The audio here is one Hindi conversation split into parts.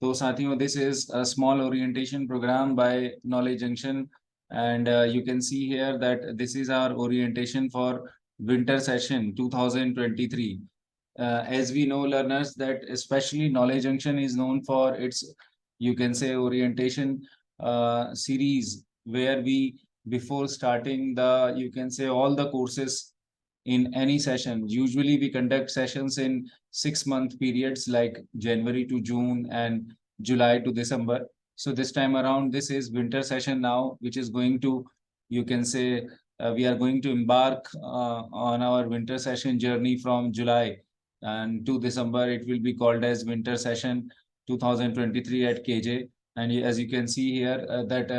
तो साथियों, this is a small orientation programme by Knowledge Junction and you can see here that this is our orientation for winter session 2023. As we know, learners, that especially knowledge junction is known for its, you can say, orientation series, where we, before starting the, you can say, all the courses in any session, usually we conduct sessions in 6 month periods like January to June and July to December. So this time around, this is winter session now, which is going to, you can say, we are going to embark on our winter session journey from July and to December. It will be called as winter session 2023 at KJ. And as you can see here, that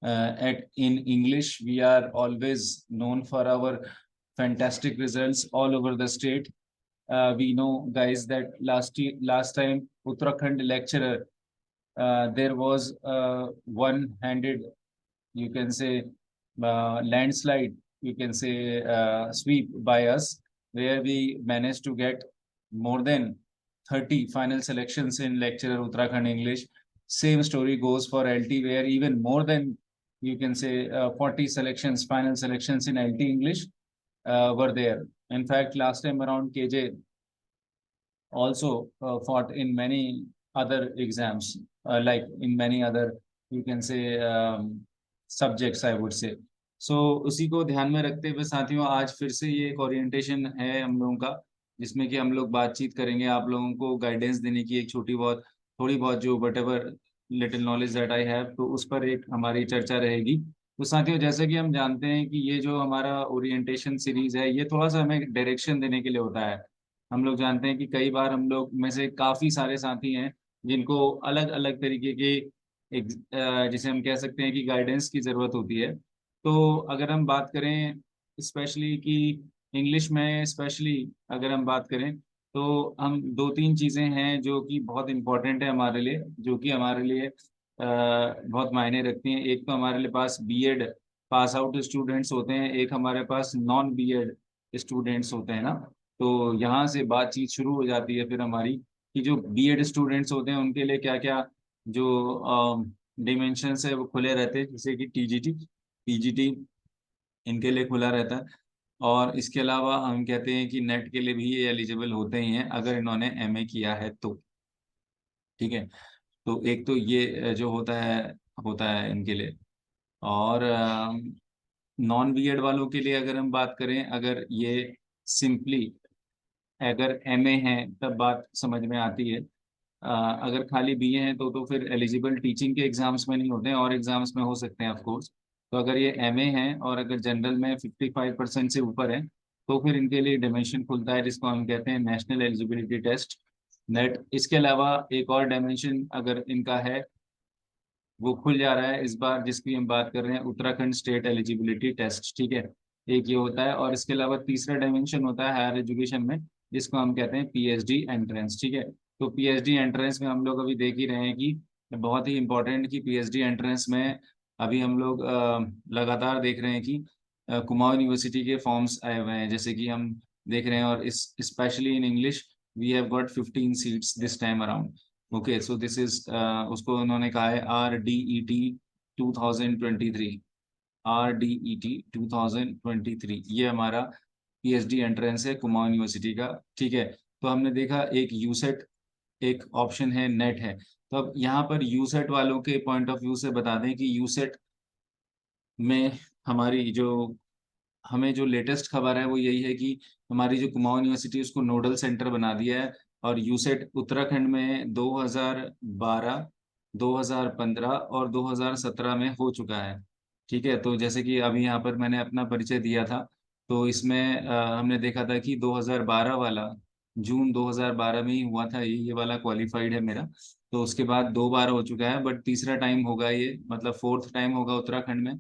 at in English, we are always known for our fantastic results all over the state. We know, guys, that last time Uttarakhand lecturer, there was one-handed, you can say, landslide, you can say, sweep by us, where we managed to get more than 30 final selections in lecturer Uttarakhand English. Same story goes for LT, where even more than, you can say, 40 selections, final selections in LT English were there. In fact, last time around, KJ also fought in many other exams, like in many other, you can say, subjects, I would say. So उसी को ध्यान में रखते हुए साथियों, आज फिर से ये एक ओरिएंटेशन है हम लोगों का, जिसमें कि हम लोग बातचीत करेंगे, आप लोगों को गाइडेंस देने की, एक छोटी बहुत, थोड़ी बहुत, जो what ever little knowledge that I have, तो उस पर एक हमारी चर्चा रहेगी। तो साथियों, जैसे कि हम जानते हैं कि ये जो हमारा ओरिएंटेशन सीरीज है, ये थोड़ा सा हमें डायरेक्शन देने के लिए होता है। हम लोग जानते हैं कि कई बार हम लोग में से काफी सारे साथी हैं जिनको अलग अलग तरीके के जिसे हम कह सकते हैं कि गाइडेंस की जरूरत होती है। तो अगर हम बात करें स्पेशली कि इंग्लिश में स्पेशली अगर हम बात करें, तो हम दो तीन चीजें हैं जो कि बहुत इंपॉर्टेंट है हमारे लिए, जो कि हमारे लिए बहुत मायने रखती हैं। एक तो हमारे लिए पास बीएड पास आउट स्टूडेंट्स होते हैं, एक हमारे पास नॉन बीएड स्टूडेंट्स होते हैं ना। तो यहाँ से बातचीत शुरू हो जाती है फिर हमारी, कि जो बीएड स्टूडेंट्स होते हैं उनके लिए क्या क्या जो डिमेंशंस है वो खुले रहते हैं, जैसे कि टीजीटी, पीजीटी, इनके लिए खुला रहता है। और इसके अलावा हम कहते हैं कि नेट के लिए भी ये एलिजिबल होते ही हैं अगर इन्होंने एमए किया है तो। ठीक है, तो एक तो ये जो होता है इनके लिए। और नॉन बीएड वालों के लिए अगर हम बात करें, अगर ये सिंपली अगर एमए है तब बात समझ में आती है। अगर खाली बीए हैं तो फिर एलिजिबल टीचिंग के एग्जाम्स में नहीं होते हैं, और एग्जाम्स में हो सकते हैं ऑफ कोर्स। तो अगर ये एमए हैं और अगर जनरल में 55% से ऊपर है, तो फिर इनके लिए डायमेंशन खुलता है, जिसको हम कहते हैं नेशनल एलिजिबिलिटी टेस्ट, नेट। इसके अलावा एक और डायमेंशन अगर इनका है, वो खुल जा रहा है इस बार, जिसकी हम बात कर रहे हैं, उत्तराखंड स्टेट एलिजिबिलिटी टेस्ट। ठीक है, एक ये होता है। और इसके अलावा तीसरा डायमेंशन होता है हायर एजुकेशन में, जिसको हम कहते हैं पीएचडी एंट्रेंस। ठीक है, तो पीएचडी एंट्रेंस में हम लोग अभी देख ही रहे हैं कि बहुत ही इंपॉर्टेंट कि पीएचडी एंट्रेंस में अभी हम लोग लगातार देख रहे हैं कि कुमाऊं यूनिवर्सिटी के फॉर्म्स आए हुए हैं, जैसे कि हम देख रहे हैं। और इस specially in English we have got 15 seats this time around. Okay, so this is, उसको उन्होंने कहा है RDET 2023। RDET 2023 ये हमारा पीएचडी एंट्रेंस है कुमाऊं यूनिवर्सिटी का। ठीक है, तो हमने देखा एक यूसेट, एक ऑप्शन है नेट है। तो अब यहाँ पर यूसेट वालों के पॉइंट ऑफ व्यू से बता दें कि यूसेट में हमारी जो, हमें जो लेटेस्ट खबर है वो यही है कि हमारी जो कुमाऊं यूनिवर्सिटी उसको नोडल सेंटर बना दिया है। और यूसेट उत्तराखंड में 2012, 2015 और 2017 में हो चुका है। ठीक है, तो जैसे कि अभी यहाँ पर मैंने अपना परिचय दिया था, तो इसमें हमने देखा था कि 2012 वाला, जून 2012 में ही हुआ था, ये वाला क्वालिफाइड है मेरा। तो उसके बाद 2 बार हो चुका है, बट तीसरा टाइम होगा ये, मतलब फोर्थ टाइम होगा उत्तराखंड में,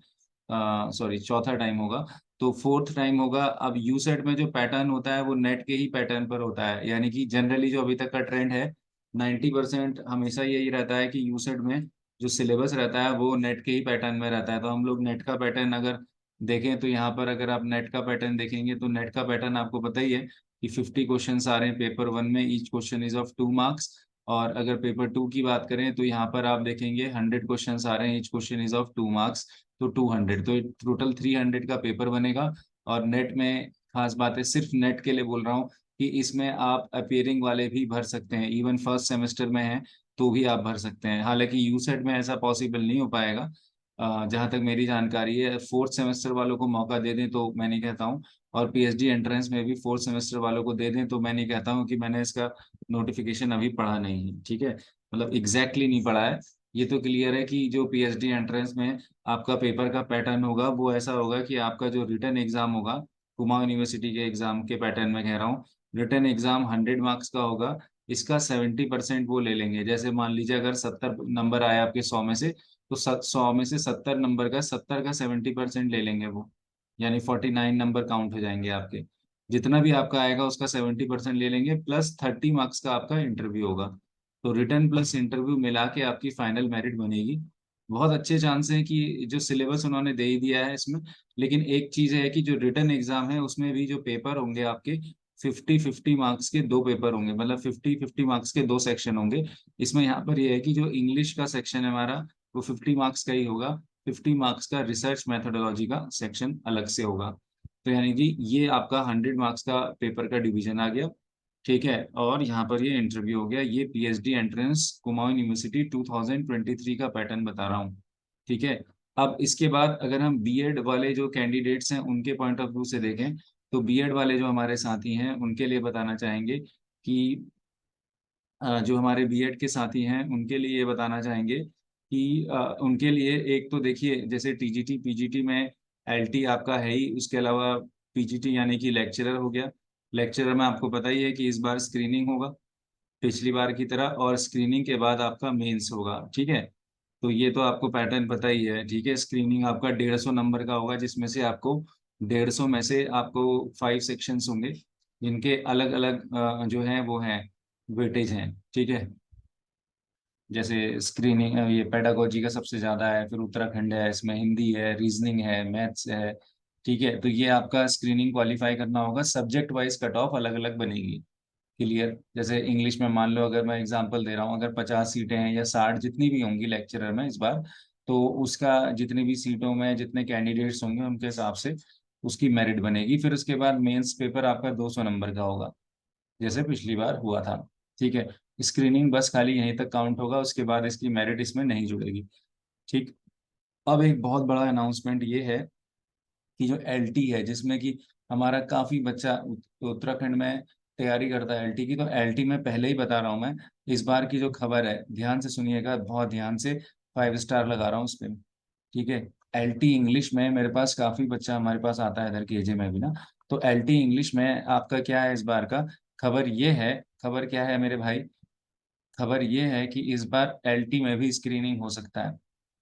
सॉरी चौथा टाइम होगा। तो फोर्थ टाइम होगा। अब यूसेट में जो पैटर्न होता है वो नेट के ही पैटर्न पर होता है, यानी कि जनरली जो अभी तक का ट्रेंड है, 90% हमेशा यही रहता है कि यूसेट में जो सिलेबस रहता है वो नेट के ही पैटर्न में रहता है। तो हम लोग नेट का पैटर्न अगर देखें, तो यहाँ पर अगर आप नेट का पैटर्न देखेंगे, तो नेट का पैटर्न आपको पता ही है कि 50 क्वेश्चन आ रहे हैं पेपर वन में, each question is of 2 marks. और अगर पेपर 2 की बात करें तो यहाँ पर आप देखेंगे 100 क्वेश्चन आ रहे हैं, each question is of 2 marks, तो 200, तो टोटल 300 का पेपर बनेगा। और नेट में खास बात है, सिर्फ नेट के लिए बोल रहा हूँ कि इसमें आप अपियरिंग वाले भी भर सकते हैं, इवन फर्स्ट सेमेस्टर में है तो भी आप भर सकते हैं। हालांकि यूसेट में ऐसा पॉसिबल नहीं हो पाएगा, जहाँ तक मेरी जानकारी है। फोर्थ सेमेस्टर वालों को मौका दे दें तो मैं नहीं कहता हूँ, और पीएचडी एंट्रेंस में भी फोर्थ सेमेस्टर वालों को दे दें तो मैं नहीं कहता हूँ, कि मैंने इसका नोटिफिकेशन अभी पढ़ा नहीं है, ठीक है, मतलब एग्जैक्टली नहीं पढ़ा है। ये तो क्लियर है कि जो पीएचडी एंट्रेंस में आपका पेपर का पैटर्न होगा वो ऐसा होगा कि आपका जो रिटन एग्जाम होगा, कुमाऊं यूनिवर्सिटी के एग्जाम के पैटर्न में कह रहा हूँ, रिटन एग्जाम 100 मार्क्स का होगा, इसका 70% वो ले लेंगे। जैसे मान लीजिए अगर 70 नंबर आए आपके 100 में से, तो 100 में से 70 नंबर का 70 का 70% ले लेंगे वो, यानी 49 नंबर काउंट हो जाएंगे आपके। जितना भी आपका आएगा उसका 70% ले लेंगे, प्लस 30 मार्क्स का आपका इंटरव्यू होगा। तो रिटर्न प्लस इंटरव्यू मिला के आपकी फाइनल मेरिट बनेगी। बहुत अच्छे चांस है कि जो सिलेबस उन्होंने दे ही दिया है इसमें। लेकिन एक चीज है कि जो रिटर्न एग्जाम है उसमें भी जो पेपर होंगे आपके 50-50 मार्क्स के दो पेपर होंगे, मतलब 50-50 मार्क्स के दो सेक्शन होंगे। इसमें यहाँ पर यह है कि जो इंग्लिश का सेक्शन है हमारा, वो 50 मार्क्स का ही होगा। 50 मार्क्स का रिसर्च मेथोडोलॉजी का सेक्शन अलग से होगा। तो यानी कि ये आपका 100 मार्क्स का पेपर का डिवीजन आ गया, ठीक है। और यहाँ पर ये इंटरव्यू हो गया। ये पीएचडी एंट्रेंस कुमाऊं यूनिवर्सिटी 2023 का पैटर्न बता रहा हूँ, ठीक है। अब इसके बाद अगर हम बीएड वाले जो कैंडिडेट्स हैं उनके पॉइंट ऑफ व्यू से देखें, तो बीएड वाले जो हमारे साथी हैं उनके लिए बताना चाहेंगे कि जो हमारे बीएड के साथी हैं उनके लिए ये बताना चाहेंगे कि उनके लिए एक तो देखिए, जैसे टीजीटी पीजीटी में एलटी आपका है ही, उसके अलावा पीजीटी यानी कि लेक्चरर हो गया। लेक्चरर में आपको पता ही है कि इस बार स्क्रीनिंग होगा पिछली बार की तरह, और स्क्रीनिंग के बाद आपका मेंस होगा, ठीक है। तो ये तो आपको पैटर्न पता ही है, ठीक है। स्क्रीनिंग आपका 150 नंबर का होगा, जिसमें से आपको 150 में से आपको 5 सेक्शंस होंगे, जिनके अलग अलग जो है वो हैं, वेटेज हैं, ठीक है। जैसे स्क्रीनिंग ये पेडागोजी का सबसे ज्यादा है, फिर उत्तराखंड है, इसमें हिंदी है, रीजनिंग है, मैथ्स है, ठीक है। तो ये आपका स्क्रीनिंग क्वालिफाई करना होगा, सब्जेक्ट वाइज कट ऑफ अलग अलग बनेगी, क्लियर। जैसे इंग्लिश में मान लो, अगर मैं एग्जांपल दे रहा हूँ, अगर 50 सीटें हैं या 60 जितनी भी होंगी लेक्चरर में इस बार, तो उसका जितनी भी सीटों में जितने कैंडिडेट्स होंगे उनके हिसाब से उसकी मेरिट बनेगी। फिर उसके बाद मेंस पेपर आपका 200 नंबर का होगा, जैसे पिछली बार हुआ था, ठीक है। स्क्रीनिंग बस खाली यहीं तक काउंट होगा, उसके बाद इसकी मेरिट इसमें नहीं जुड़ेगी, ठीक। अब एक बहुत बड़ा अनाउंसमेंट ये है कि जो एलटी है, जिसमें कि हमारा काफी बच्चा उत्तराखंड में तैयारी करता है एलटी की, तो एलटी में पहले ही बता रहा हूँ मैं, इस बार की जो खबर है ध्यान से सुनिएगा, बहुत ध्यान से, 5 स्टार लगा रहा हूँ उस पर, ठीक है। एलटी इंग्लिश में मेरे पास काफी बच्चा हमारे पास आता है इधर केजे में भी ना, तो एलटी इंग्लिश में आपका क्या है इस बार का, खबर ये है, खबर क्या है मेरे भाई, खबर ये है कि इस बार एलटी में भी स्क्रीनिंग हो सकता है,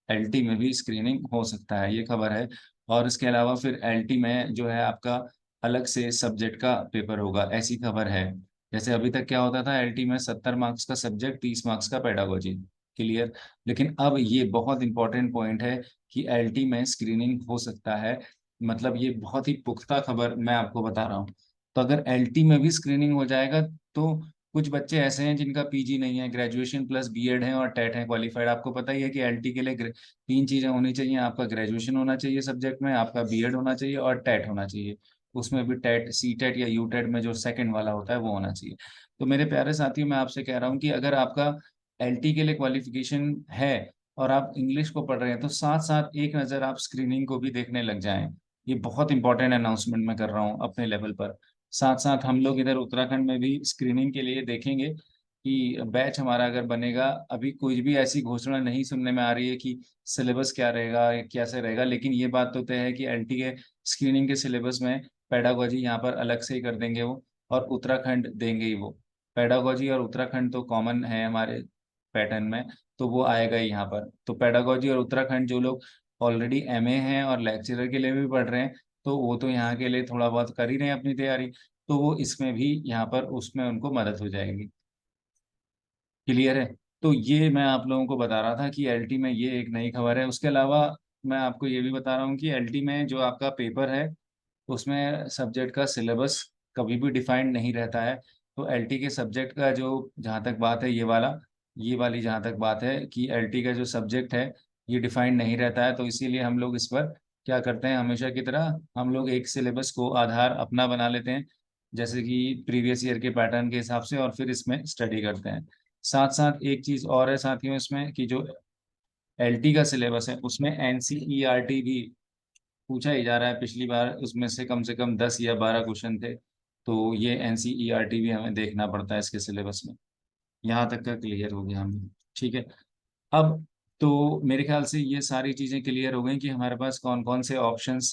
एलटी में भी स्क्रीनिंग हो सकता है, ये खबर है। और इसके अलावा फिर एलटी में जो है आपका अलग से सब्जेक्ट का पेपर होगा, ऐसी खबर है। जैसे अभी तक क्या होता था, एलटी में 70 मार्क्स का सब्जेक्ट, 30 मार्क्स का पेडागोजी, क्लियर। लेकिन अब ये बहुत इंपॉर्टेंट पॉइंट है कि एलटी में स्क्रीनिंग हो सकता है, मतलब ये बहुत ही पुख्ता खबर मैं आपको बता रहा हूँ। तो अगर एलटी में भी स्क्रीनिंग हो जाएगा, तो कुछ बच्चे ऐसे हैं जिनका पीजी नहीं है, ग्रेजुएशन प्लस बीएड है और टेट है क्वालिफाइड। आपको पता ही है कि एलटी के लिए तीन चीजें होनी चाहिए, आपका ग्रेजुएशन होना चाहिए सब्जेक्ट में, आपका बीएड होना चाहिए और टेट होना चाहिए। उसमें भी टेट, सी टेट या यू टेट में जो सेकंड वाला होता है वो होना चाहिए। तो मेरे प्यारे साथियों, मैं आपसे कह रहा हूँ कि अगर आपका एलटी के लिए क्वालिफिकेशन है और आप इंग्लिश को पढ़ रहे हैं, तो साथ साथ एक नज़र आप स्क्रीनिंग को भी देखने लग जाएं। ये बहुत इंपॉर्टेंट अनाउंसमेंट मैं कर रहा हूँ अपने लेवल पर। साथ साथ हम लोग इधर उत्तराखंड में भी स्क्रीनिंग के लिए देखेंगे कि बैच हमारा अगर बनेगा। अभी कोई भी ऐसी घोषणा नहीं सुनने में आ रही है कि सिलेबस क्या रहेगा या कैसे रहेगा, लेकिन ये बात तो तय है कि एलटी के स्क्रीनिंग के सिलेबस में पेडागोजी यहाँ पर अलग से ही कर देंगे वो, और उत्तराखंड देंगे ही वो। पेडागोजी और उत्तराखंड तो कॉमन है हमारे पैटर्न में, तो वो आएगा ही यहाँ पर। तो पेडागोजी और उत्तराखंड, जो लोग ऑलरेडी एमए हैं और लेक्चरर के लिए भी पढ़ रहे हैं, तो वो तो यहाँ के लिए थोड़ा बहुत कर ही रहे हैं अपनी तैयारी, तो वो इसमें भी यहाँ पर उसमें उनको मदद हो जाएगी, क्लियर है। तो ये मैं आप लोगों को बता रहा था कि एलटी में ये एक नई खबर है। उसके अलावा मैं आपको ये भी बता रहा हूँ कि एलटी में जो आपका पेपर है उसमें सब्जेक्ट का सिलेबस कभी भी डिफाइंड नहीं रहता है। तो एलटी के सब्जेक्ट का जो जहाँ तक बात है ये वाली जहाँ तक बात है कि एलटी का जो सब्जेक्ट है ये डिफाइंड नहीं रहता है, तो इसीलिए हम लोग इस पर क्या करते हैं, हमेशा की तरह हम लोग एक सिलेबस को आधार अपना बना लेते हैं, जैसे कि प्रीवियस ईयर के पैटर्न के हिसाब से, और फिर इसमें स्टडी करते हैं। साथ साथ एक चीज और है साथियों इसमें कि जो एलटी का सिलेबस है उसमें एनसीईआरटी भी पूछा ही जा रहा है। पिछली बार उसमें से कम 10 या 12 क्वेश्चन थे, तो ये एनसीईआरटी भी हमें देखना पड़ता है इसके सिलेबस में। यहाँ तक का क्लियर हो गया हमें, ठीक है। अब तो मेरे ख्याल से ये सारी चीज़ें क्लियर हो गई कि हमारे पास कौन कौन से ऑप्शंस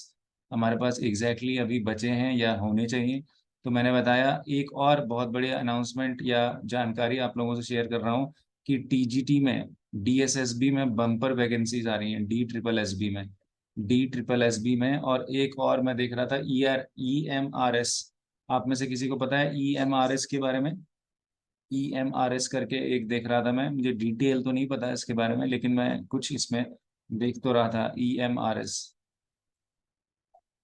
हमारे पास एग्जैक्टली अभी बचे हैं या होने चाहिए। तो मैंने बताया, एक और बहुत बड़ी अनाउंसमेंट या जानकारी आप लोगों से शेयर कर रहा हूँ कि टीजीटी में, डीएसएसबी में बम्पर वैकेंसीज आ रही हैं, डी ट्रिपल एस बी में। और एक और मैं देख रहा था ईएमआरएस, आप में से किसी को पता है ईएमआरएस के बारे में? ईएमआरएस करके एक देख रहा था मैं, मुझे डिटेल तो नहीं पता इसके बारे में, लेकिन मैं कुछ इसमें देख तो रहा था ईएमआरएस,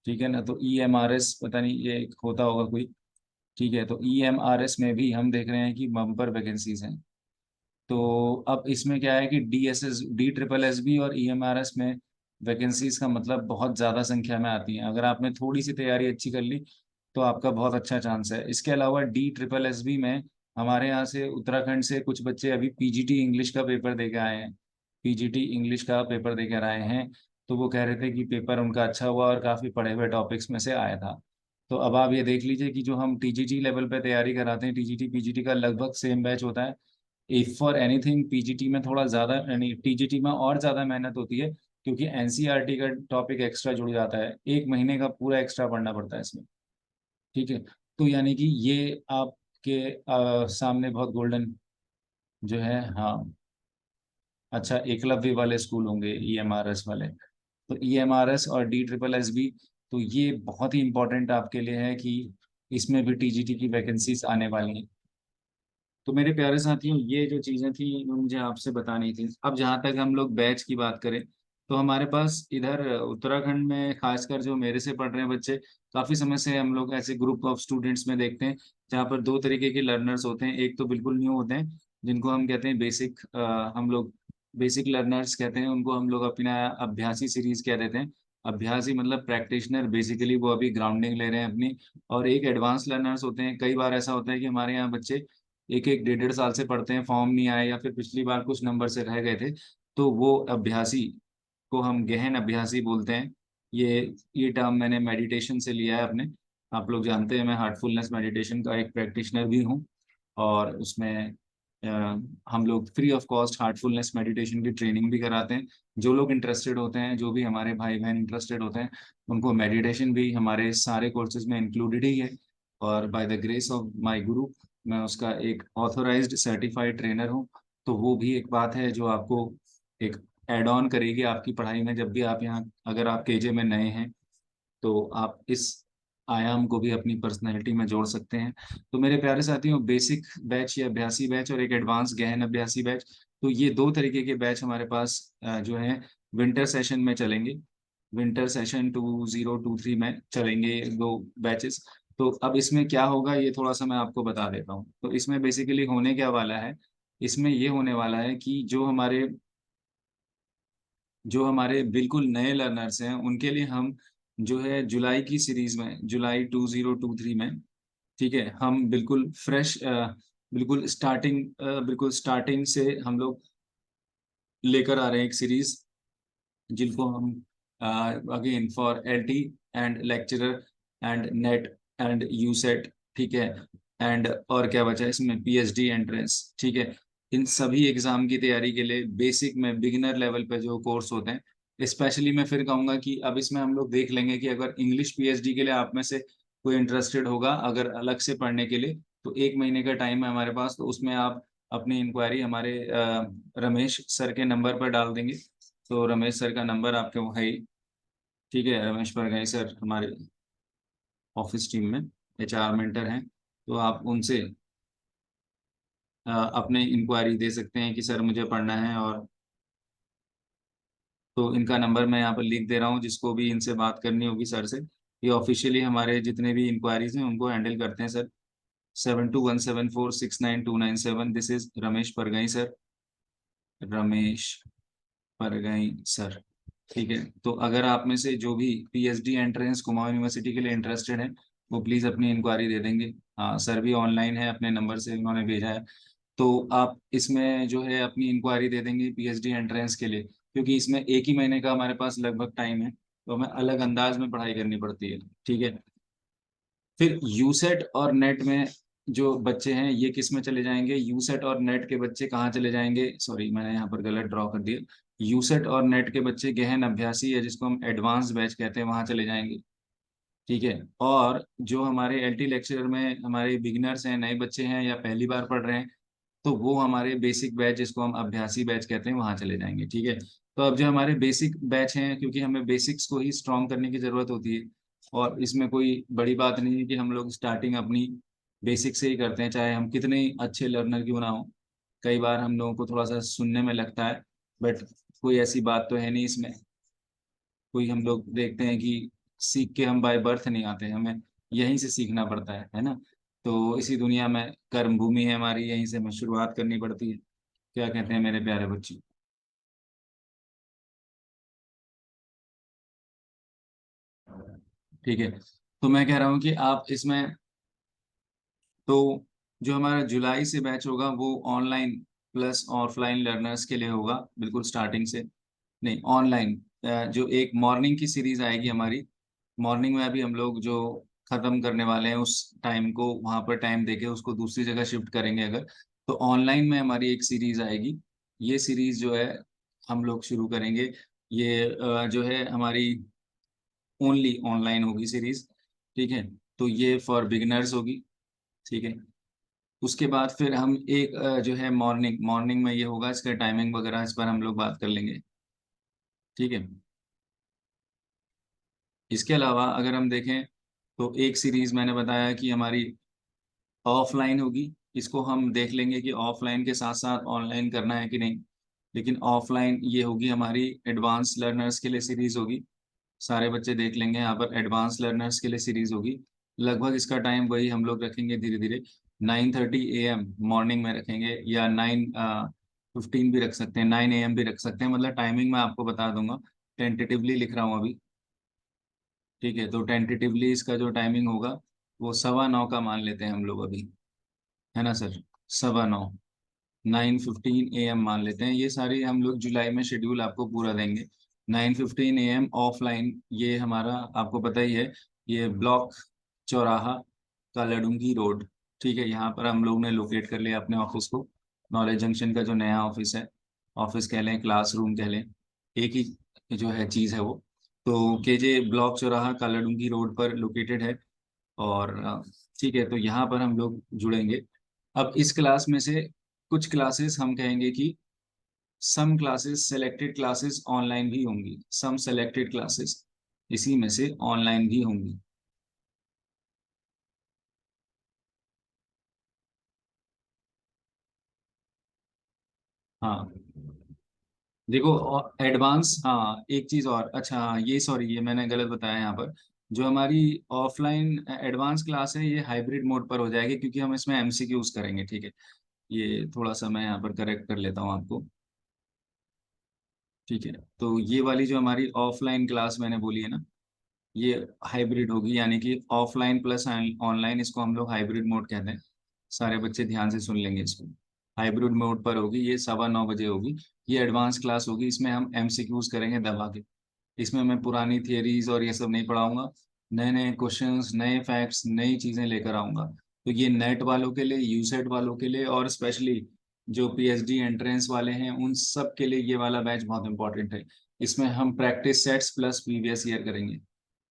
ठीक है ना। तो ईएमआरएस पता नहीं ये होता होगा कोई, ठीक है। तो ईएमआरएस में भी हम देख रहे हैं कि बम्पर वैकेंसीज हैं। तो अब इसमें क्या है कि डी ट्रिपल एस बी और ईएमआरएस में वैकेंसीज का मतलब बहुत ज़्यादा संख्या में आती हैं। अगर आपने थोड़ी सी तैयारी अच्छी कर ली तो आपका बहुत अच्छा चांस है। इसके अलावा डी ट्रिपल एस बी में हमारे यहाँ से उत्तराखंड से कुछ बच्चे अभी पीजीटी इंग्लिश का पेपर दे के आए हैं, पीजीटी इंग्लिश का पेपर दे कर आए हैं। तो वो कह रहे थे कि पेपर उनका अच्छा हुआ और काफ़ी पढ़े हुए टॉपिक्स में से आया था। तो अब आप ये देख लीजिए कि जो हम टीजीटी लेवल पे तैयारी कराते हैं, टीजीटी पीजीटी का लगभग सेम बैच होता है। इफ फॉर एनीथिंग पीजीटी में थोड़ा ज़्यादा, यानी टीजीटी में और ज़्यादा मेहनत होती है, क्योंकि एनसीईआरटी का टॉपिक एक्स्ट्रा जुड़ जाता है, एक महीने का पूरा एक्स्ट्रा पढ़ना पड़ता है इसमें, ठीक है। तो यानी कि ये आपके सामने बहुत गोल्डन जो है, हाँ। अच्छा, एकलव्य वाले स्कूल होंगे ईएमआरएस वाले, तो ईएमआरएस और डी ट्रिपल एस बी, तो ये बहुत ही इंपॉर्टेंट आपके लिए है कि इसमें भी टीजीटी की वैकेंसीज आने वाली हैं। तो मेरे प्यारे साथियों, ये जो चीज़ें थी वो मुझे आपसे बतानी थी। अब जहाँ तक हम लोग बैच की बात करें, तो हमारे पास इधर उत्तराखंड में खासकर जो मेरे से पढ़ रहे हैं बच्चे, काफ़ी समय से हम लोग ऐसे ग्रुप ऑफ स्टूडेंट्स में देखते हैं जहाँ पर दो तरीके के लर्नर्स होते हैं। एक तो बिल्कुल न्यू होते हैं, जिनको हम कहते हैं बेसिक, हम लोग बेसिक लर्नर्स कहते हैं उनको, हम लोग अपना अभ्यासी सीरीज कह देते हैं। अभ्यासी मतलब प्रैक्टिशनर, बेसिकली वो अभी ग्राउंडिंग ले रहे हैं अपनी। और एक एडवांस लर्नर्स होते हैं। कई बार ऐसा होता है कि हमारे यहाँ बच्चे एक एक डेढ़ डेढ़ साल से पढ़ते हैं, फॉर्म नहीं आए या फिर पिछली बार कुछ नंबर से रह गए थे, तो वो अभ्यासी को हम गहन अभ्यासी बोलते हैं। ये टर्म मैंने मेडिटेशन से लिया है अपने। आप लोग जानते हैं मैं हार्टफुलनेस मेडिटेशन का एक प्रैक्टिशनर भी हूँ, और उसमें अ, हम लोग free of cost Heartfulness meditation की ट्रेनिंग भी कराते हैं। जो लोग इंटरेस्टेड होते हैं, जो भी हमारे भाई बहन इंटरेस्टेड होते हैं, उनको मेडिटेशन भी हमारे सारे कोर्सेज में इंक्लूडेड ही है। और by the grace of my गुरु, मैं उसका एक ऑथोराइज्ड सर्टिफाइड ट्रेनर हूँ। तो वो भी एक बात है जो आपको एक एड ऑन करेगी आपकी पढ़ाई में। जब भी आप यहाँ, अगर आप केजे में नए हैं, तो आप इस आयाम को भी अपनी पर्सनैलिटी में जोड़ सकते हैं। तो मेरे प्यारे साथियों, बेसिक बैच या अभ्यासी बैच और एक एडवांस गहन अभ्यासी बैच, तो ये दो तरीके के बैच हमारे पास जो है विंटर सेशन में चलेंगे। विंटर सेशन 2023 में चलेंगे ये दो बैचेस। तो अब इसमें क्या होगा ये थोड़ा सा मैं आपको बता देता हूँ। तो इसमें बेसिकली होने क्या वाला है, इसमें ये होने वाला है कि जो हमारे बिल्कुल नए लर्नर्स हैं उनके लिए हम जो है जुलाई की सीरीज में, जुलाई 2023 में, ठीक है, हम बिल्कुल फ्रेश, बिल्कुल स्टार्टिंग से हम लोग लेकर आ रहे हैं एक सीरीज, जिनको हम again for LT and lecturer and NET and USET, ठीक है, एंड और क्या बचा है इसमें, पीएचडी एंट्रेंस, ठीक है। इन सभी एग्जाम की तैयारी के लिए बेसिक में बिगिनर लेवल पे जो कोर्स होते हैं, स्पेशली मैं फिर कहूँगा कि अब इसमें हम लोग देख लेंगे कि अगर इंग्लिश पीएचडी के लिए आप में से कोई इंटरेस्टेड होगा अगर अलग से पढ़ने के लिए, तो 1 महीने का टाइम है हमारे पास। तो उसमें आप अपनी इंक्वायरी हमारे रमेश सर के नंबर पर डाल देंगे। तो रमेश सर का नंबर आपके वो है ही, ठीक है। रमेश परगाई सर हमारे ऑफिस टीम में एचआर मेंटर हैं। तो आप उनसे अपने इंक्वायरी दे सकते हैं कि सर मुझे पढ़ना है। और तो इनका नंबर मैं यहाँ पर लिख दे रहा हूँ, जिसको भी इनसे बात करनी होगी सर से। ये ऑफिशियली हमारे जितने भी इंक्वायरीज हैं उनको हैंडल करते हैं sir. 7217469297। This is Ramesh Pargai sir, Ramesh Pargai sir. ठीक है, तो अगर आप में से जो भी पीएचडी एंट्रेंस कुमाऊं यूनिवर्सिटी के लिए इंटरेस्टेड है, वो प्लीज अपनी इंक्वायरी दे देंगे। हाँ, सर भी ऑनलाइन है, अपने नंबर से उन्होंने भेजा है। तो आप इसमें जो है अपनी इंक्वायरी दे देंगे पीएचडी एंट्रेंस के लिए, क्योंकि इसमें एक ही महीने का हमारे पास लगभग टाइम है, तो हमें अलग अंदाज में पढ़ाई करनी पड़ती है। ठीक है, फिर यूसेट और नेट में जो बच्चे हैं ये किस में चले जाएंगे, यूसेट और नेट के बच्चे कहाँ चले जाएंगे, सॉरी मैंने यहाँ पर गलत ड्रॉ कर दिया। यूसेट और नेट के बच्चे गहन अभ्यासी या जिसको हम एडवांस बैच कहते हैं वहां चले जाएंगे। ठीक है, और जो हमारे एलटी लेक्चरर में हमारे बिगिनर्स हैं, नए बच्चे हैं या पहली बार पढ़ रहे हैं, तो वो हमारे बेसिक बैच जिसको हम अभ्यासी बैच कहते हैं वहां चले जाएंगे। ठीक है, तो अब जो हमारे बेसिक बैच हैं, क्योंकि हमें बेसिक्स को ही स्ट्रॉन्ग करने की जरूरत होती है, और इसमें कोई बड़ी बात नहीं है कि हम लोग स्टार्टिंग अपनी बेसिक से ही करते हैं, चाहे हम कितने ही अच्छे लर्नर क्यों ना हो। कई बार हम लोगों को थोड़ा सा सुनने में लगता है, बट कोई ऐसी बात तो है नहीं इसमें। कोई हम लोग देखते हैं कि सीख के हम बाय बर्थ नहीं आते, हमें यहीं से सीखना पड़ता है ना। तो इसी दुनिया में कर्म भूमि है हमारी, यहीं से हमें शुरुआत करनी पड़ती है। क्या कहते हैं मेरे प्यारे बच्चे? ठीक है, तो मैं कह रहा हूँ कि आप इसमें, तो जो हमारा जुलाई से बैच होगा वो ऑनलाइन प्लस ऑफलाइन लर्नर्स के लिए होगा, बिल्कुल स्टार्टिंग से। नहीं, ऑनलाइन। जो एक मॉर्निंग की सीरीज आएगी हमारी, मॉर्निंग में अभी हम लोग जो खत्म करने वाले हैं उस टाइम को वहां पर टाइम देके उसको दूसरी जगह शिफ्ट करेंगे अगर, तो ऑनलाइन में हमारी एक सीरीज आएगी। ये सीरीज जो है हम लोग शुरू करेंगे। ये जो है हमारी ओनली ऑनलाइन होगी सीरीज। ठीक है, तो ये फॉर बिगिनर्स होगी। ठीक है, उसके बाद फिर हम एक जो है मॉर्निंग मॉर्निंग में ये होगा, इसका टाइमिंग वगैरह इस पर हम लोग बात कर लेंगे। ठीक है, इसके अलावा अगर हम देखें तो एक सीरीज मैंने बताया कि हमारी ऑफलाइन होगी। इसको हम देख लेंगे कि ऑफलाइन के साथ साथ ऑनलाइन करना है कि नहीं। लेकिन ऑफलाइन ये होगी हमारी एडवांस लर्नर्स के लिए सीरीज होगी। सारे बच्चे देख लेंगे, यहाँ पर एडवांस लर्नर्स के लिए सीरीज होगी। लगभग इसका टाइम वही हम लोग रखेंगे धीरे धीरे, 9:30 AM मॉर्निंग में रखेंगे, या 9:15 भी रख सकते हैं, 9 AM भी रख सकते हैं, मतलब टाइमिंग मैं आपको बता दूंगा। टेंटेटिवली लिख रहा हूँ अभी। ठीक है, तो टेंटेटिवली इसका जो टाइमिंग होगा वो 9:15 का मान लेते हैं हम लोग अभी, है ना सर? 9:15, 9:15 AM मान लेते हैं। ये सारी हम लोग जुलाई में शेड्यूल आपको पूरा देंगे। 9:15 AM ऑफलाइन, ये हमारा आपको पता ही है, ये ब्लॉक चौराहा कालाडूंगी रोड। ठीक है, यहाँ पर हम लोग ने लोकेट कर लिया अपने ऑफिस को। नॉलेज जंक्शन का जो नया ऑफिस है, ऑफिस कह लें क्लासरूम कह लें, एक ही जो है चीज़ है वो। तो केजे ब्लॉक चौराहा कालाडूंगी रोड पर लोकेटेड है। और ठीक है, तो यहाँ पर हम लोग जुड़ेंगे। अब इस क्लास में से कुछ क्लासेस हम कहेंगे कि some classes, selected classes online भी होंगी, सम सेलेक्टेड क्लासेस इसी में से ऑनलाइन भी होंगी। हाँ, देखो एडवांस, हाँ एक चीज और, अच्छा हाँ ये सॉरी ये मैंने गलत बताया यहाँ पर। जो हमारी ऑफलाइन एडवांस क्लास है ये हाइब्रिड मोड पर हो जाएगी, क्योंकि हम इसमें एमसीक्यूज करेंगे। ठीक है, ये थोड़ा सा मैं यहाँ पर करेक्ट कर लेता हूँ आपको। ठीक है, तो ये वाली जो हमारी ऑफलाइन क्लास मैंने बोली है ना, ये हाइब्रिड होगी, यानी कि ऑफलाइन प्लस ऑनलाइन, इसको हम लोग हाइब्रिड मोड कहते हैं। सारे बच्चे ध्यान से सुन लेंगे इसको। हाइब्रिड मोड पर होगी, ये 9:15 बजे होगी। ये एडवांस क्लास होगी, इसमें हम एमसीक्यूज करेंगे दबा के। इसमें मैं पुरानी थियरीज और ये सब नहीं पढ़ाऊंगा, नए नए क्वेश्चंस, नए फैक्ट्स, नई चीजें लेकर आऊंगा। तो ये नेट वालों के लिए, यूसेट वालों के लिए, और स्पेशली जो पीएचडी एंट्रेंस वाले हैं उन सब के लिए ये वाला बैच बहुत इंपॉर्टेंट है। इसमें हम practice sets plus previous year करेंगे।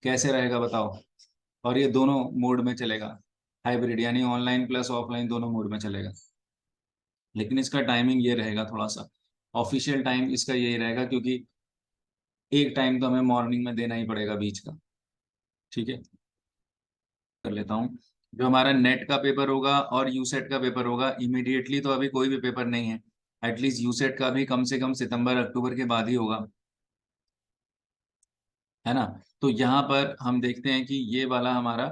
कैसे रहेगा बताओ? और ये दोनों मोड में चलेगा, हाइब्रिड यानी ऑनलाइन प्लस ऑफलाइन दोनों मोड में चलेगा। लेकिन इसका टाइमिंग ये रहेगा थोड़ा सा, ऑफिशियल टाइम इसका यही रहेगा, क्योंकि एक टाइम तो हमें मॉर्निंग में देना ही पड़ेगा बीच का। ठीक है, कर लेता हूँ। जो हमारा नेट का पेपर होगा और यूसेट का पेपर होगा, इमीडिएटली तो अभी कोई भी पेपर नहीं है। एटलीस्ट यूसेट का भी कम से कम सितंबर अक्टूबर के बाद ही होगा, है ना? तो यहाँ पर हम देखते हैं कि ये वाला हमारा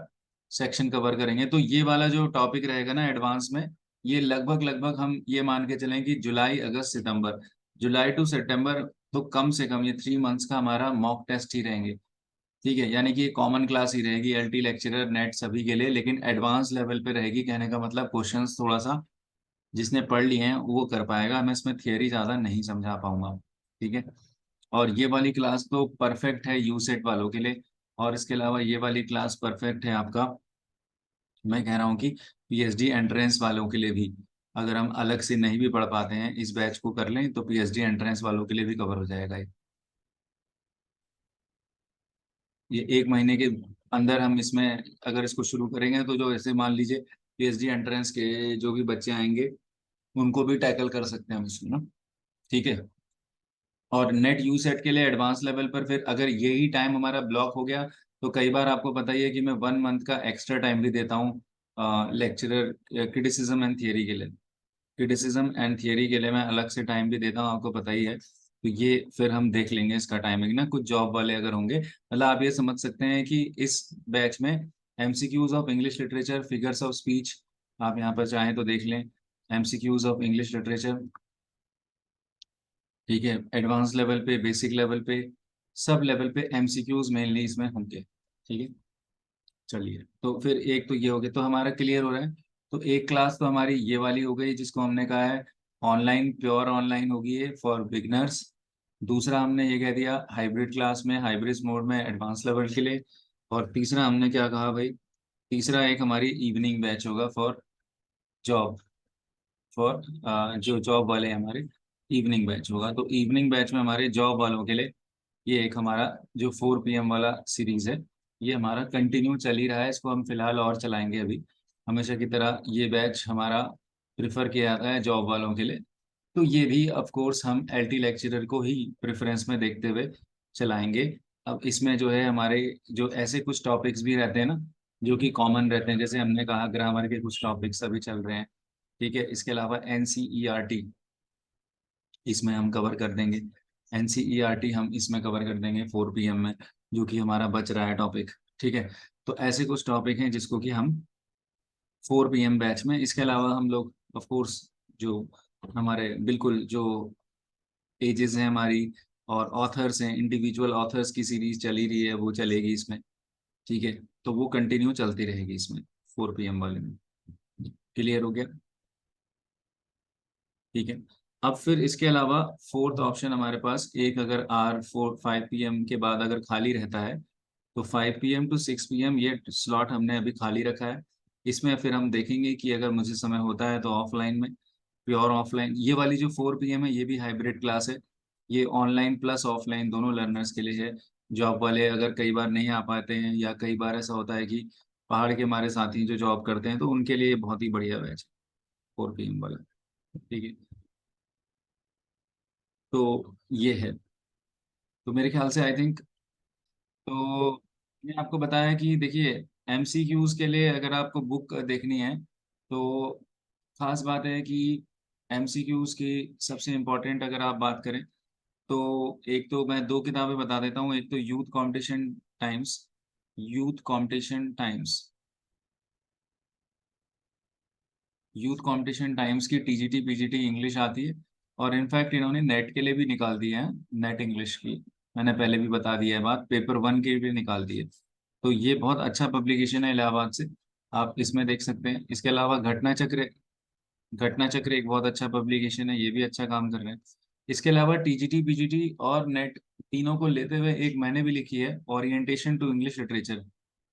सेक्शन कवर करेंगे। तो ये वाला जो टॉपिक रहेगा ना एडवांस में, ये लगभग लगभग हम ये मान के चलें कि जुलाई अगस्त सितंबर, जुलाई टू सितंबर, तो कम से कम ये 3 मंथ्स का हमारा मॉक टेस्ट ही रहेंगे। ठीक है, यानी कि कॉमन क्लास ही रहेगी, एलटी लेक्चरर नेट सभी के लिए, लेकिन एडवांस लेवल पे रहेगी। कहने का मतलब क्वेश्चंस थोड़ा सा जिसने पढ़ लिए हैं वो कर पाएगा, मैं इसमें थियरी ज्यादा नहीं समझा पाऊंगा। ठीक है, और ये वाली क्लास तो परफेक्ट है यूसेट वालों के लिए, और इसके अलावा ये वाली क्लास परफेक्ट है आपका, मैं कह रहा हूँ कि पीएचडी एंट्रेंस वालों के लिए भी। अगर हम अलग से नहीं भी पढ़ पाते हैं, इस बैच को कर लें तो पीएचडी एंट्रेंस वालों के लिए भी कवर हो जाएगा ये 1 महीने के अंदर हम इसमें अगर इसको शुरू करेंगे तो जो ऐसे मान लीजिए पीएचडी एंट्रेंस के जो भी बच्चे आएंगे उनको भी टैकल कर सकते हैं हम इसमें ना। ठीक है, और नेट यू सेट के लिए एडवांस लेवल पर फिर अगर यही टाइम हमारा ब्लॉक हो गया, तो कई बार आपको पता ही है कि मैं 1 मंथ का एक्स्ट्रा टाइम भी देता हूँ लेक्चरर क्रिटिसिज्म एंड थियरी के लिए। क्रिटिसिज्म एंड थियरी के लिए मैं अलग से टाइम भी देता हूँ, आपको पता ही है। तो ये फिर हम देख लेंगे इसका टाइमिंग ना, कुछ जॉब वाले अगर होंगे, मतलब आप ये समझ सकते हैं कि इस बैच में MCQs of English literature, figures of speech, आप यहाँ पर चाहें तो देख लें, एमसीक्यूज ऑफ इंग्लिश लिटरेचर। ठीक है, एडवांस लेवल पे, बेसिक लेवल पे, सब लेवल पे एमसीक्यूज मेनली इसमें होंगे। ठीक है, चलिए तो फिर एक तो ये हो गया, तो हमारा क्लियर हो रहा है। तो एक क्लास तो हमारी ये वाली हो गई जिसको हमने कहा है ऑनलाइन, प्योर ऑनलाइन होगी ये फॉर बिगनर्स। दूसरा हमने ये कह दिया हाइब्रिड क्लास में, हाइब्रिड मोड में एडवांस लेवल के लिए। और तीसरा हमने क्या कहा भाई, तीसरा एक हमारी इवनिंग बैच होगा फॉर जॉब, फॉर जो जॉब वाले हैं हमारे, इवनिंग बैच होगा। तो इवनिंग बैच में हमारे जॉब वालों के लिए ये एक हमारा जो 4 PM वाला सीरीज है, ये हमारा कंटिन्यू चल ही रहा है, इसको हम फिलहाल और चलाएंगे अभी। हमेशा की तरह ये बैच हमारा प्रिफर किया जाता है जॉब वालों के लिए। तो ये भी ऑफ कोर्स हम एलटी लेक्चरर को ही प्रेफरेंस में देखते हुए चलाएंगे। अब इसमें जो है हमारे जो ऐसे कुछ टॉपिक्स भी रहते हैं ना जो कि कॉमन रहते हैं, जैसे हमने कहा ग्रामर के कुछ टॉपिक्स अभी चल रहे हैं। ठीक है, इसके अलावा एनसीईआरटी इसमें हम कवर कर देंगे, एनसीईआरटी हम इसमें कवर कर देंगे 4 PM में, जो कि हमारा बच रहा है टॉपिक। ठीक है, तो ऐसे कुछ टॉपिक हैं जिसको कि हम 4 PM बैच में, इसके अलावा हम लोग ऑफ कोर्स जो हमारे बिल्कुल जो पेजेस हैं हमारी और ऑथर्स हैं, इंडिविजुअल ऑथर्स की सीरीज चली रही है वो चलेगी इसमें। ठीक है, तो वो कंटिन्यू चलती रहेगी इसमें 4 PM वाले में। क्लियर हो गया? ठीक है, अब फिर इसके अलावा फोर्थ ऑप्शन हमारे पास एक, अगर आर 5 PM के बाद अगर खाली रहता है, तो 5 PM to 6 PM ये स्लॉट हमने अभी खाली रखा है। इसमें फिर हम देखेंगे कि अगर मुझे समय होता है तो ऑफलाइन में, प्योर ऑफलाइन, ये वाली जो 4 PM है ये भी हाइब्रिड क्लास है। ये ऑनलाइन प्लस ऑफलाइन दोनों लर्नर्स के लिए है। जॉब वाले अगर कई बार नहीं आ पाते हैं, या कई बार ऐसा होता है कि पहाड़ के हमारे साथी जो जॉब करते हैं, तो उनके लिए बहुत ही बढ़िया बैच है 4 PM वाला। ठीक है, तो ये है। तो मेरे ख्याल से आई थिंक, तो मैंने आपको बताया कि देखिए एमसीक्यूज के लिए अगर आपको बुक देखनी है, तो खास बात है कि एमसीक्यूज की सबसे इम्पोर्टेंट अगर आप बात करें, तो एक तो मैं 2 किताबें बता देता हूँ। एक तो times youth competition times youth competition times की टीजीटी पीजीटी इंग्लिश आती है, और इनफैक्ट इन्होंने नेट के लिए भी निकाल दिए हैं, नेट इंग्लिश की। मैंने पहले भी बता दिया है बात, पेपर 1 के भी निकाल दिए। तो ये बहुत अच्छा पब्लिकेशन है इलाहाबाद से, आप इसमें देख सकते हैं। इसके अलावा घटना चक्र, घटना चक्र एक बहुत अच्छा पब्लिकेशन है, ये भी अच्छा काम कर रहे हैं। इसके अलावा टीजीटी पीजीटी और नेट तीनों को लेते हुए एक मैंने भी लिखी है, ओरिएंटेशन टू इंग्लिश लिटरेचर।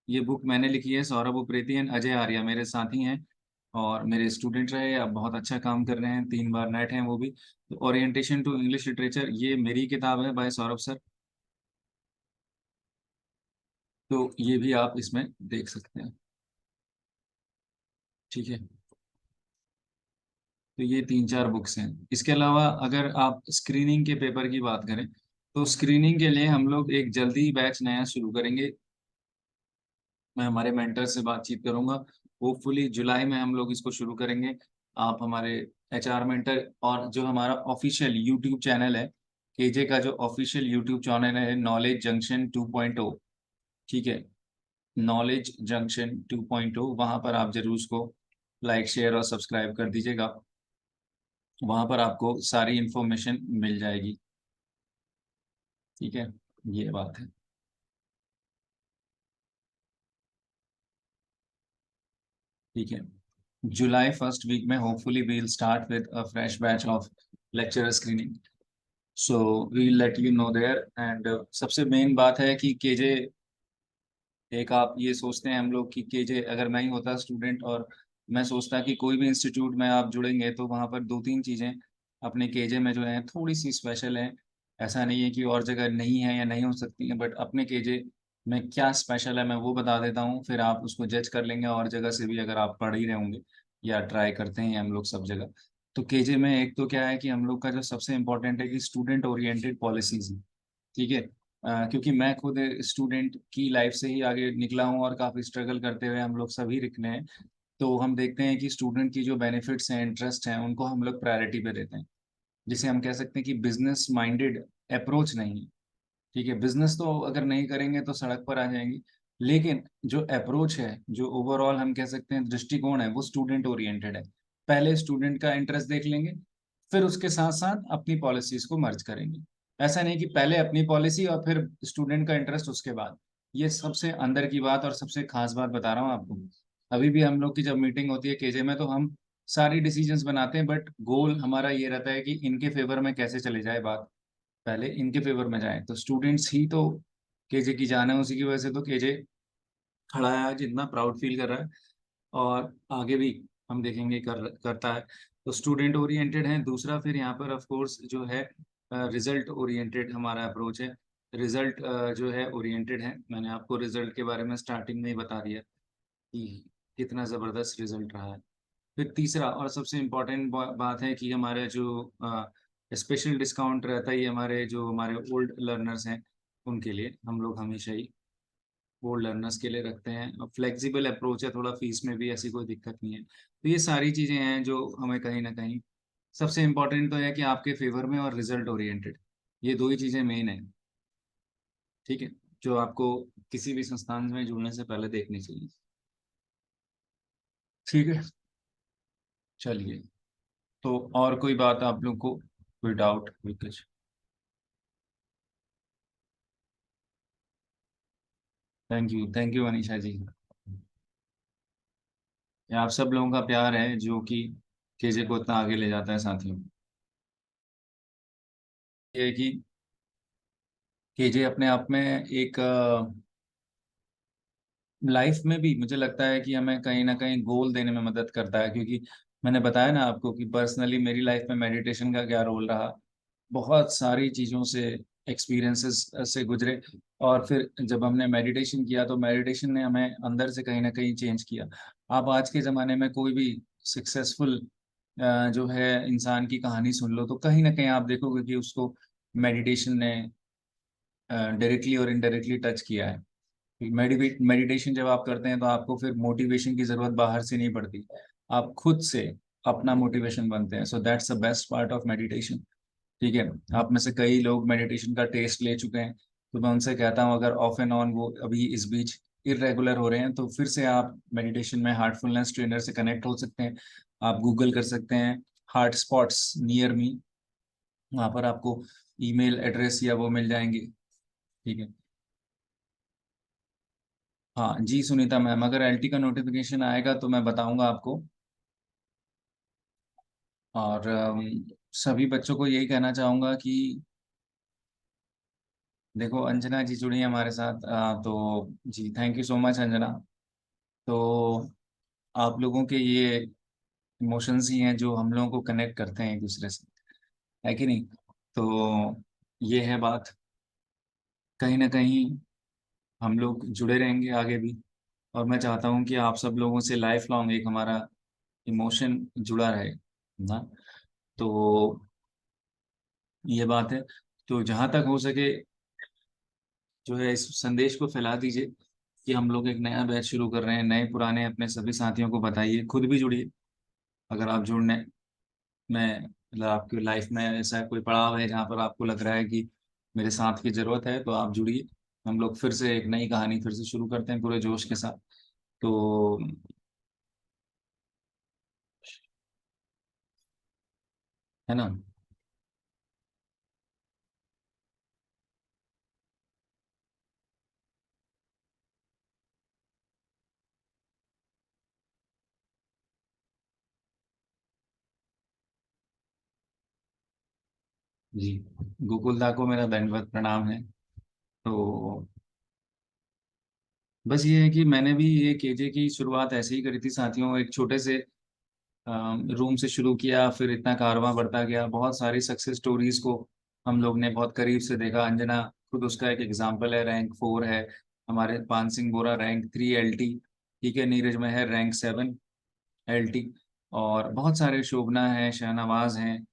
ये बुक मैंने लिखी है, सौरभ उप्रेती एंड अजय आर्या मेरे साथी हैं, और मेरे स्टूडेंट रहे, अब बहुत अच्छा काम कर रहे हैं, 3 बार नेट हैं वो भी। तो ओरिएंटेशन टू इंग्लिश लिटरेचर ये मेरी किताब है बाय सौरभ सर। तो ये भी आप इसमें देख सकते हैं। ठीक है, तो ये 3 4 बुक्स हैं। इसके अलावा अगर आप स्क्रीनिंग के पेपर की बात करें, तो स्क्रीनिंग के लिए हम लोग एक जल्दी बैच नया शुरू करेंगे। मैं हमारे मेंटर से बातचीत करूंगा, होपफुली जुलाई में हम लोग इसको शुरू करेंगे। आप हमारे एचआर मेंटर, और जो हमारा ऑफिशियल यूट्यूब चैनल है, केजे का जो ऑफिशियल यूट्यूब चैनल है, नॉलेज जंक्शन 2.0। ठीक है, नॉलेज जंक्शन 2.0, वहां पर आप जरूर उसको लाइक शेयर और सब्सक्राइब कर दीजिएगा। वहां पर आपको सारी इंफॉर्मेशन मिल जाएगी। ठीक है, ये बात है। ठीक है, जुलाई फर्स्ट वीक में hopefully we'll start with a fresh batch of lecture screening. So we let you know there. And सबसे मेन बात है कि केजे, एक आप ये सोचते हैं हम लोग कि केजे अगर मैं ही होता स्टूडेंट और मैं सोचता कि कोई भी इंस्टीट्यूट में आप जुड़ेंगे तो वहाँ पर दो तीन चीज़ें अपने केजे में जो है थोड़ी सी स्पेशल है। ऐसा नहीं है कि और जगह नहीं है या नहीं हो सकती है, बट अपने केजे में क्या स्पेशल है मैं वो बता देता हूँ, फिर आप उसको जज कर लेंगे और जगह से भी, अगर आप पढ़ ही रहे होंगे या ट्राई करते हैं हम लोग सब जगह। तो केजे में एक तो क्या है कि हम लोग का जो सबसे इम्पोर्टेंट है कि स्टूडेंट ओरिएंटेड पॉलिसीज। ठीक है, क्योंकि मैं खुद स्टूडेंट की लाइफ से ही आगे निकला हूँ और काफ़ी स्ट्रगल करते हुए हम लोग सभी निकले हैं। तो हम देखते हैं कि स्टूडेंट की जो बेनिफिट्स हैं, इंटरेस्ट हैं, उनको हम लोग प्रायोरिटी पे देते हैं, जिसे हम कह सकते हैं कि बिजनेस माइंडेड अप्रोच नहीं है। ठीक है, बिजनेस तो अगर नहीं करेंगे तो सड़क पर आ जाएंगी, लेकिन जो अप्रोच है, जो ओवरऑल हम कह सकते हैं दृष्टिकोण है, वो स्टूडेंट ओरिएंटेड है। पहले स्टूडेंट का इंटरेस्ट देख लेंगे, फिर उसके साथ साथ अपनी पॉलिसीज को मर्ज करेंगे। ऐसा नहीं कि पहले अपनी पॉलिसी और फिर स्टूडेंट का इंटरेस्ट उसके बाद। ये सबसे अंदर की बात और सबसे खास बात बता रहा हूँ आपको। अभी भी हम लोग की जब मीटिंग होती है केजे में तो हम सारी डिसीजंस बनाते हैं, बट गोल हमारा ये रहता है कि इनके फेवर में कैसे चले जाए बात, पहले इनके फेवर में जाए। तो स्टूडेंट्स ही तो केजे की जान है, उसी की वजह से तो केजे खड़ा है आज, इतना प्राउड फील कर रहा है और आगे भी हम देखेंगे करता है। तो स्टूडेंट ओरिएंटेड है। दूसरा फिर यहाँ पर ऑफ कोर्स जो है रिजल्ट ओरिएंटेड हमारा अप्रोच है। रिजल्ट जो है ओरिएंटेड है। मैंने आपको रिजल्ट के बारे में स्टार्टिंग में ही बता दिया कि कितना ज़बरदस्त रिजल्ट रहा है। फिर तीसरा और सबसे इम्पोर्टेंट बात है कि हमारे जो स्पेशल डिस्काउंट रहता है, ये हमारे ओल्ड लर्नर्स हैं उनके लिए हम लोग हमेशा ही ओल्ड लर्नर्स के लिए रखते हैं। और फ्लेक्सिबल अप्रोच है, थोड़ा फीस में भी ऐसी कोई दिक्कत नहीं है। तो ये सारी चीज़ें हैं जो हमें कहीं ना कहीं, सबसे इम्पोर्टेंट तो है कि आपके फेवर में और रिजल्ट ओरिएंटेड, ये दो ही चीज़ें मेन है। ठीक है, जो आपको किसी भी संस्थान में जुड़ने से पहले देखनी चाहिए। ठीक है, चलिए। तो और कोई बात आप लोग को, कोई डाउट, कोई कुछ? थैंक यू अनीशा जी। ये आप सब लोगों का प्यार है जो कि केजे को इतना आगे ले जाता है साथियों। ये है कि केजे अपने आप में एक लाइफ में भी मुझे लगता है कि हमें कहीं ना कहीं गोल देने में मदद करता है, क्योंकि मैंने बताया ना आपको कि पर्सनली मेरी लाइफ में मेडिटेशन का क्या रोल रहा। बहुत सारी चीज़ों से, एक्सपीरियंसेस से गुजरे, और फिर जब हमने मेडिटेशन किया तो मेडिटेशन ने हमें अंदर से कहीं ना कहीं चेंज किया। आप आज के ज़माने में कोई भी सक्सेसफुल जो है इंसान की कहानी सुन लो तो कहीं ना कहीं आप देखोगे कि उसको मेडिटेशन ने डायरेक्टली और इनडायरेक्टली टच किया है। मेडिटेशन जब आप करते हैं तो आपको फिर मोटिवेशन की जरूरत बाहर से नहीं पड़ती, आप खुद से अपना मोटिवेशन बनते हैं। So that's the best part of meditation. ठीक है, आप में से कई लोग मेडिटेशन का टेस्ट ले चुके हैं, तो मैं उनसे कहता हूँ अगर ऑफ एंड ऑन वो अभी इस बीच इरेगुलर हो रहे हैं तो फिर से आप मेडिटेशन में हार्टफुलनेस ट्रेनर से कनेक्ट हो सकते हैं। आप गूगल कर सकते हैं हार्ट स्पॉट्स नियर मी, वहाँ पर आपको ईमेल एड्रेस या वो मिल जाएंगे। ठीक है, हाँ जी सुनीता मैम, अगर एलटी का नोटिफिकेशन आएगा तो मैं बताऊंगा आपको। और सभी बच्चों को यही कहना चाहूंगा कि देखो अंजना जी जुड़ी हैं हमारे साथ, तो जी thank you so much Anjana. तो आप लोगों के ये इमोशंस ही हैं जो हम लोगों को कनेक्ट करते हैं एक दूसरे से, है कि नहीं? तो ये है बात। कहीं ना कहीं हम लोग जुड़े रहेंगे आगे भी, और मैं चाहता हूँ कि आप सब लोगों से लाइफ लॉन्ग एक हमारा इमोशन जुड़ा रहे ना। तो ये बात है। तो जहां तक हो सके जो है इस संदेश को फैला दीजिए कि हम लोग एक नया बैच शुरू कर रहे हैं। नए पुराने अपने सभी साथियों को बताइए, खुद भी जुड़िए। अगर आप जुड़ने में, मतलब आपकी लाइफ में ऐसा कोई पड़ाव है जहाँ पर आपको लग रहा है कि मेरे साथ की जरूरत है, तो आप जुड़िए। हम लोग फिर से एक नई कहानी फिर से शुरू करते हैं पूरे जोश के साथ। तो है ना। जी, गोकुलदा को मेरा दंडवत प्रणाम है। तो बस ये है कि मैंने भी ये केजे की शुरुआत ऐसे ही करी थी साथियों, एक छोटे से रूम से शुरू किया, फिर इतना कारवां बढ़ता गया, बहुत सारी सक्सेस स्टोरीज को हम लोग ने बहुत करीब से देखा। अंजना खुद उसका एक एग्जाम्पल है, रैंक 4 है। हमारे पान सिंह बोरा रैंक 3 LT, ठीक है। नीरज में है रैंक 7 LT। और बहुत सारे, शोभना है, शहनवाज हैं,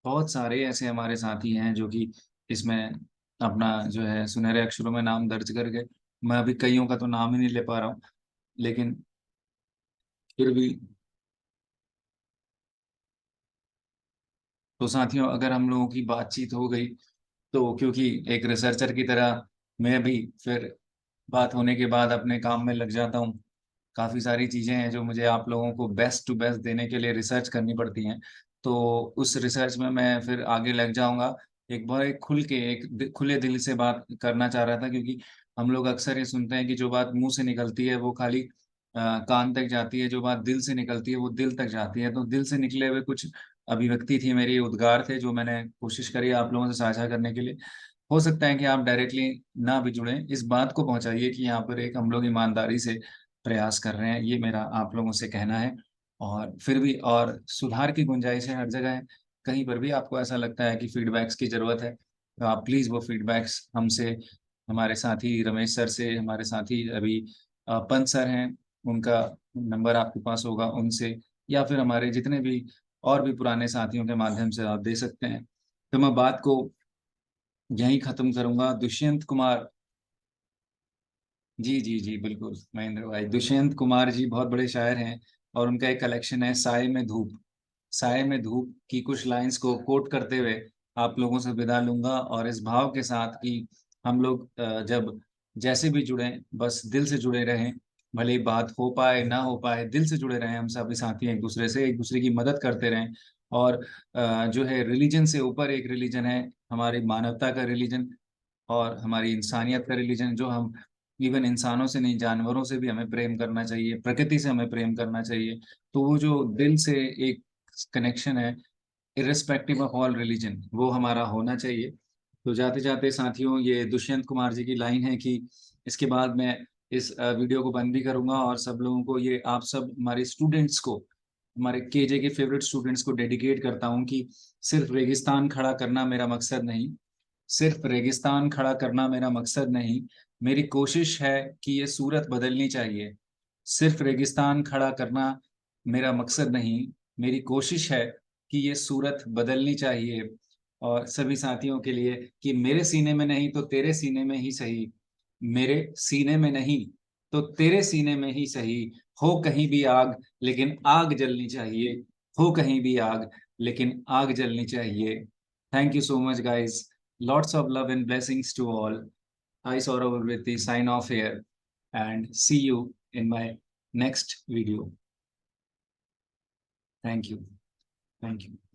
बहुत सारे ऐसे हमारे साथी हैं जो कि इसमें अपना जो है सुनहरे अक्षरों में नाम दर्ज कर गए। मैं अभी कईयों का तो नाम ही नहीं ले पा रहा हूँ, लेकिन फिर भी। तो साथियों, अगर हम लोगों की बातचीत हो गई, तो क्योंकि एक रिसर्चर की तरह मैं भी फिर बात होने के बाद अपने काम में लग जाता हूँ। काफ़ी सारी चीज़ें हैं जो मुझे आप लोगों को बेस्ट टू बेस्ट देने के लिए रिसर्च करनी पड़ती हैं। तो उस रिसर्च में मैं फिर आगे लग जाऊँगा। एक बार एक खुल के, खुले दिल से बात करना चाह रहा था, क्योंकि हम लोग अक्सर ये सुनते हैं कि जो बात मुँह से निकलती है वो खाली कान तक जाती है, जो बात दिल से निकलती है वो दिल तक जाती है। तो दिल से निकले हुए कुछ अभिव्यक्ति थी मेरी, उद्गार थे, जो मैंने कोशिश करी आप लोगों से साझा करने के लिए। हो सकता है कि आप डायरेक्टली ना भी जुड़ें, इस बात को पहुंचाइए कि यहाँ पर एक हम लोग ईमानदारी से प्रयास कर रहे हैं, ये मेरा आप लोगों से कहना है। और फिर भी और सुधार की गुंजाइश है हर जगह है। कहीं पर भी आपको ऐसा लगता है कि फीडबैक्स की ज़रूरत है, तो आप प्लीज़ वो फीडबैक्स हमसे, हमारे साथी रमेश सर से, हमारे साथी अभी पंत सर हैं, उनका नंबर आपके पास होगा, उनसे, या फिर हमारे जितने भी और भी पुराने साथियों के माध्यम से आप दे सकते हैं। तो मैं बात को यहीं ख़त्म करूंगा। दुष्यंत कुमार जी, जी, जी, बिल्कुल महेंद्र भाई, दुष्यंत कुमार जी बहुत बड़े शायर हैं, और उनका एक कलेक्शन है साय में धूप। साय में धूप की कुछ लाइंस को कोट करते हुए आप लोगों से विदा लूंगा, और इस भाव के साथ कि हम लोग जब जैसे भी जुड़े, बस दिल से जुड़े रहें। भले ही बात हो पाए ना हो पाए, दिल से जुड़े रहें। हम सभी साथी एक दूसरे से, एक दूसरे की मदद करते रहें। और जो है, रिलीजन से ऊपर एक रिलीजन है, हमारी मानवता का रिलीजन और हमारी इंसानियत का रिलीजन, जो हम इवन इंसानों से नहीं, जानवरों से भी हमें प्रेम करना चाहिए, प्रकृति से हमें प्रेम करना चाहिए। तो वो जो दिल से एक कनेक्शन है, इर्रेस्पेक्टिव ऑफ ऑल रिलीजन, वो हमारा होना चाहिए। तो जाते जाते साथियों, ये दुष्यंत कुमार जी की लाइन है कि इसके बाद मैं इस वीडियो को बंद भी करूंगा, और सब लोगों को, ये आप सब हमारे स्टूडेंट्स को, हमारे केजे के फेवरेट स्टूडेंट्स को डेडिकेट करता हूँ कि सिर्फ रेगिस्तान खड़ा करना मेरा मकसद नहीं, सिर्फ रेगिस्तान खड़ा करना मेरा मकसद नहीं, मेरी कोशिश है कि ये सूरत बदलनी चाहिए। सिर्फ रेगिस्तान खड़ा करना मेरा मकसद नहीं, मेरी कोशिश है कि ये सूरत बदलनी चाहिए। और सभी साथियों के लिए कि मेरे सीने में नहीं तो तेरे सीने में ही सही, मेरे सीने में नहीं तो तेरे सीने में ही सही, हो कहीं भी आग लेकिन आग जलनी चाहिए, हो कहीं भी आग लेकिन आग जलनी चाहिए। Thank you so much, guys. Lots of love and blessings to all. I, Saurav Urviti, sign off here and see you in my next video. Thank you. Thank you.